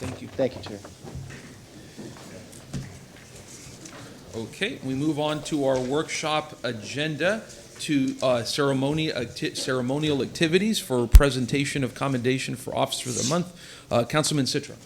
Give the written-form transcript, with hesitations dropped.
Thank you. Thank you, Chair. Okay, we move on to our workshop agenda to ceremonial activities for presentation of commendation for Officer of the Month. Councilman Citro.